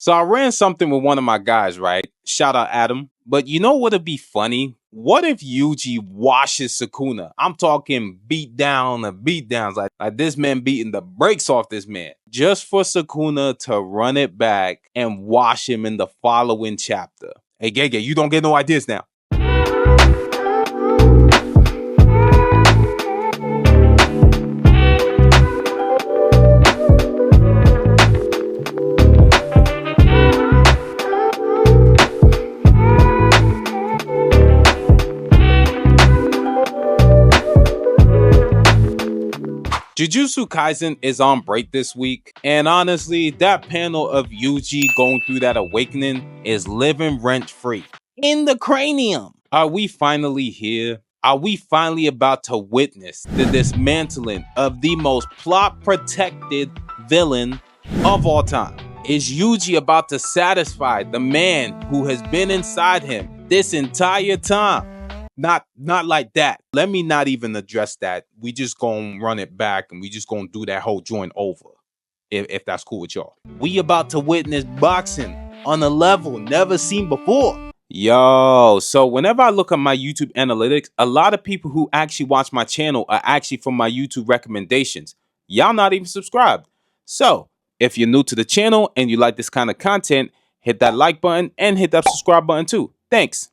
So I ran something with one of my guys, right? Shout out Adam. But you know what'd be funny? What if Yuji washes Sukuna? I'm talking beat down and beat downs. Like this man beating the brakes off this man. Just for Sukuna to run it back and wash him in the following chapter. Hey, Gege, you don't get no ideas now. Jujutsu Kaisen is on break this week, and honestly, that panel of Yuji going through that awakening is living rent-free in the cranium. Are we finally here? Are we finally about to witness the dismantling of the most plot-protected villain of all time? Is Yuji about to satisfy the man who has been inside him this entire time? Not like that. Let me not even address that. We just gonna run it back and we just gonna do that whole joint over. If that's cool with y'all. We about to witness boxing on a level never seen before. Yo, so whenever I look at my YouTube analytics, a lot of people who actually watch my channel are actually from my YouTube recommendations. Y'all not even subscribed. So if you're new to the channel and you like this kind of content, hit that like button and hit that subscribe button too. Thanks.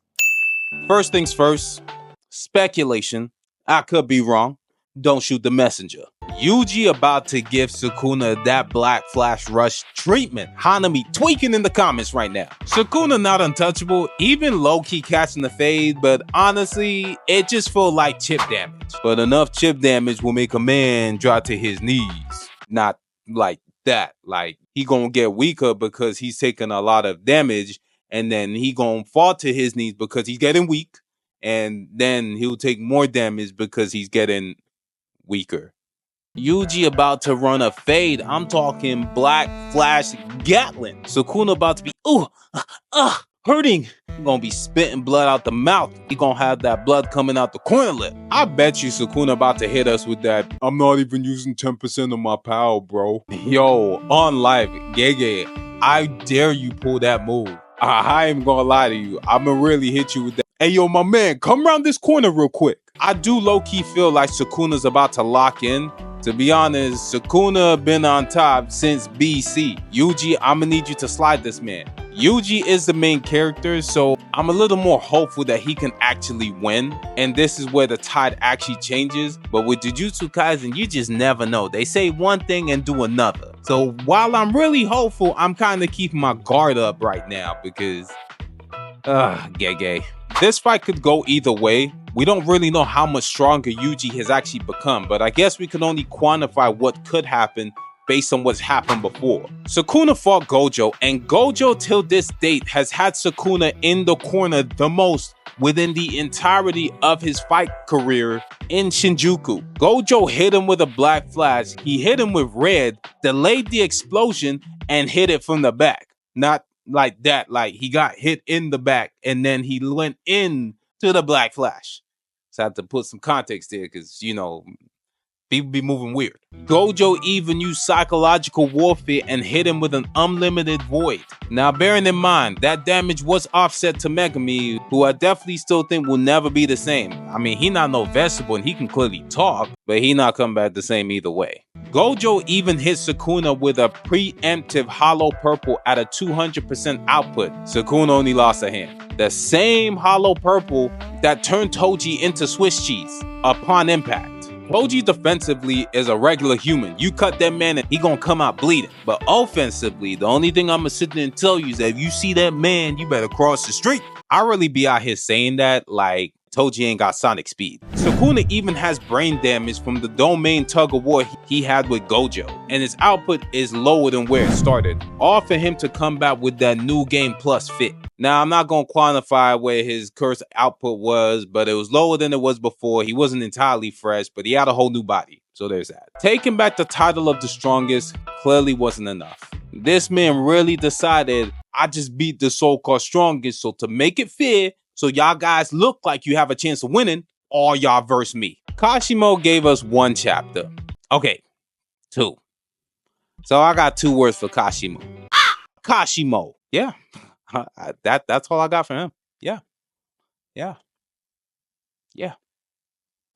First things first, speculation. I could be wrong. Don't shoot the messenger. Yuji about to give Sukuna that Black Flash Rush treatment. Hanami tweaking in the comments right now. Sukuna not untouchable, even low-key catching the fade, but honestly, it just feel like chip damage. But enough chip damage will make a man drop to his knees. Not like that. Like, he gonna get weaker because he's taking a lot of damage, and then he gonna fall to his knees because he's getting weak, and then he'll take more damage because he's getting weaker. Yuji about to run a fade. I'm talking Black Flash Gatling. Sukuna about to be hurting. He gonna be spitting blood out the mouth. He gonna have that blood coming out the corner lip. I bet you Sukuna about to hit us with that. I'm not even using 10% of my power, bro. Yo, on live, Gege, I dare you pull that move. I ain't gonna lie to you. I'ma really hit you with that. Hey, yo, my man, come around this corner real quick. I do low-key feel like Sukuna's about to lock in. To be honest, Sukuna been on top since BC. Yuji, I'ma need you to slide this man. Yuji is the main character, so I'm a little more hopeful that he can actually win. And this is where the tide actually changes. But with Jujutsu Kaisen, you just never know. They say one thing and do another. So while I'm really hopeful, I'm kind of keeping my guard up right now because, gay. This fight could go either way. We don't really know how much stronger Yuji has actually become, but I guess we can only quantify what could happen based on what's happened before. Sukuna fought Gojo, and Gojo till this date has had Sukuna in the corner the most within the entirety of his fight career in Shinjuku. Gojo hit him with a Black Flash, he hit him with red, delayed the explosion, and hit it from the back. Not like that, like he got hit in the back, and then he went in to the Black Flash. So I have to put some context there because, you know, people be moving weird. Gojo even used psychological warfare and hit him with an unlimited void. Now, bearing in mind, that damage was offset to Megami, who I definitely still think will never be the same. I mean, he not no vegetable and he can clearly talk, but he not come back the same either way. Gojo even hit Sukuna with a preemptive hollow purple at a 200% output. Sukuna only lost a hand. The same hollow purple that turned Toji into Swiss cheese upon impact. Toji defensively is a regular human. You cut that man and he gonna come out bleeding. But offensively, the only thing I'ma sit there and tell you is that if you see that man, you better cross the street. I really be out here saying that like Toji ain't got sonic speed. Sukuna even has brain damage from the domain tug of war he had with Gojo, and his output is lower than where it started, all for him to come back with that new game plus fit. Now, I'm not going to quantify where his curse output was, but it was lower than it was before. He wasn't entirely fresh, but he had a whole new body. So there's that. Taking back the title of the strongest clearly wasn't enough. This man really decided, I just beat the so-called strongest, so to make it fair, so y'all guys look like you have a chance of winning, all y'all verse me. Kashimo gave us one chapter. Okay, two. So I got two words for Kashimo. Kashimo. Yeah, that's all I got for him. Yeah, yeah, yeah.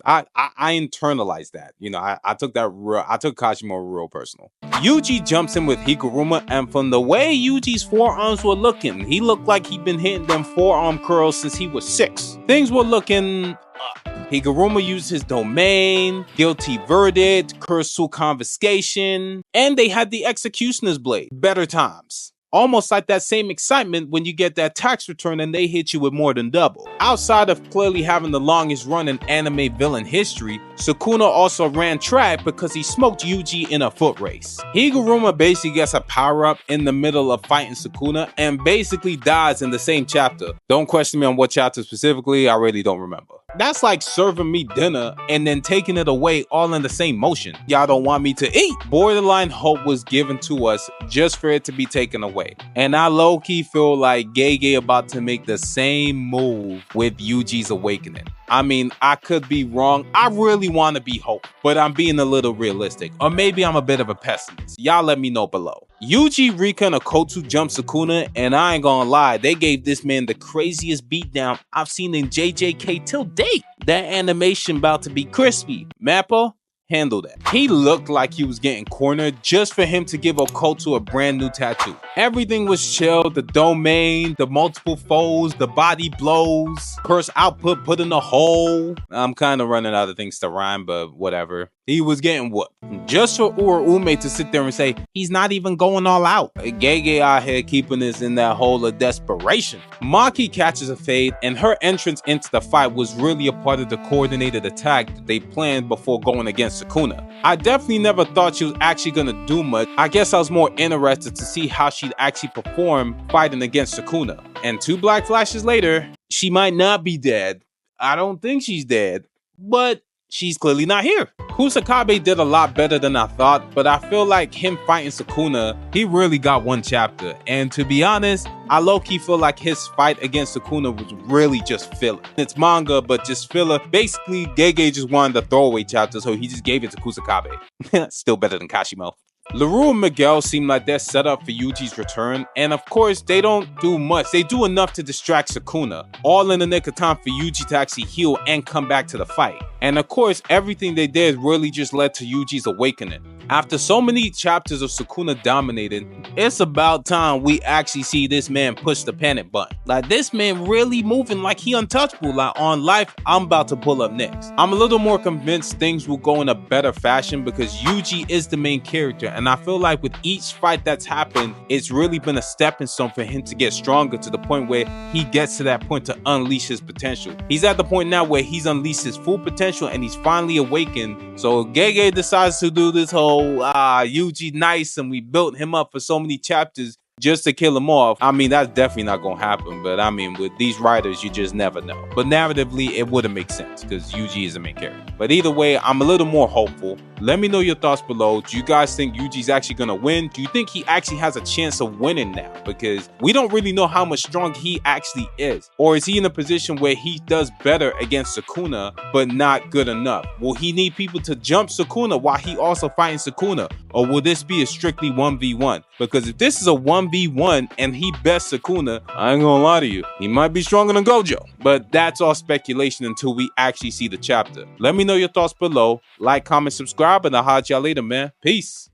I internalized that. You know, I took that real. I took Kashimo real personal. Yuji jumps in with Higuruma, and from the way Yuji's forearms were looking, he looked like he'd been hitting them forearm curls since he was 6. Things were looking up. Higuruma used his domain, guilty verdict, curse confiscation, and they had the executioner's blade. Better times. Almost like that same excitement when you get that tax return and they hit you with more than double. Outside of clearly having the longest run in anime villain history, Sukuna also ran track because he smoked Yuji in a foot race. Higuruma basically gets a power-up in the middle of fighting Sukuna and basically dies in the same chapter. Don't question me on what chapter specifically, I really don't remember. That's like serving me dinner and then taking it away all in the same motion. Y'all don't want me to eat. Borderline hope was given to us just for it to be taken away. And I low-key feel like Gege about to make the same move with Yuji's awakening. I mean, I could be wrong. I really want to be hopeful, but I'm being a little realistic. Or maybe I'm a bit of a pessimist. Y'all let me know below. Yuji, Rika, and Okotu jumped Sukuna, and I ain't gonna lie, they gave this man the craziest beatdown I've seen in JJK till date. That animation about to be crispy. Mappa, handle that. He looked like he was getting cornered just for him to give Okotu a brand new tattoo. Everything was chill, the domain, the multiple foes, the body blows, curse output put in a hole. I'm kind of running out of things to rhyme, but whatever. He was getting whooped. Just for Urume to sit there and say, he's not even going all out. Gege out here keeping us in that hole of desperation. Maki catches a fade, and her entrance into the fight was really a part of the coordinated attack that they planned before going against Sukuna. I definitely never thought she was actually gonna do much. I guess I was more interested to see how she'd actually perform fighting against Sukuna. And 2 black flashes later, she might not be dead. I don't think she's dead, but she's clearly not here. Kusakabe did a lot better than I thought, but I feel like him fighting Sukuna, he really got one chapter. And to be honest, I low-key feel like his fight against Sukuna was really just filler. It's manga, but just filler. Basically, Gege just wanted the throwaway chapter, so he just gave it to Kusakabe. Still better than Kashimo. LaRue and Miguel seem like they're set up for Yuji's return, and of course, they don't do much. They do enough to distract Sukuna, all in the nick of time for Yuji to actually heal and come back to the fight. And of course, everything they did really just led to Yuji's awakening. After so many chapters of Sukuna dominating, it's about time we actually see this man push the panic button. Like, this man really moving like he untouchable. Like, on life, I'm about to pull up next. I'm a little more convinced things will go in a better fashion because Yuji is the main character, and I feel like with each fight that's happened, it's really been a stepping stone for him to get stronger to the point where he gets to that point to unleash his potential. He's at the point now where he's unleashed his full potential and he's finally awakened. So Gege decides to do this whole Yuji nice and we built him up for so many chapters just to kill him off. I mean, that's definitely not gonna happen, but I mean, with these writers, you just never know. But narratively, it wouldn't make sense because Yuji is the main character. But either way, I'm a little more hopeful. Let me know your thoughts below. Do you guys think Yuji's actually gonna win? Do you think he actually has a chance of winning now? Because we don't really know how much stronger he actually is. Or is he in a position where he does better against Sukuna, but not good enough? Will he need people to jump Sukuna while he also fighting Sukuna? Or will this be a strictly 1v1? Because if this is a 1v1 and he bests Sukuna, I ain't gonna lie to you, he might be stronger than Gojo. But that's all speculation until we actually see the chapter. Let me know your thoughts below. Like, comment, subscribe, and I'll holler at y'all later, man. Peace.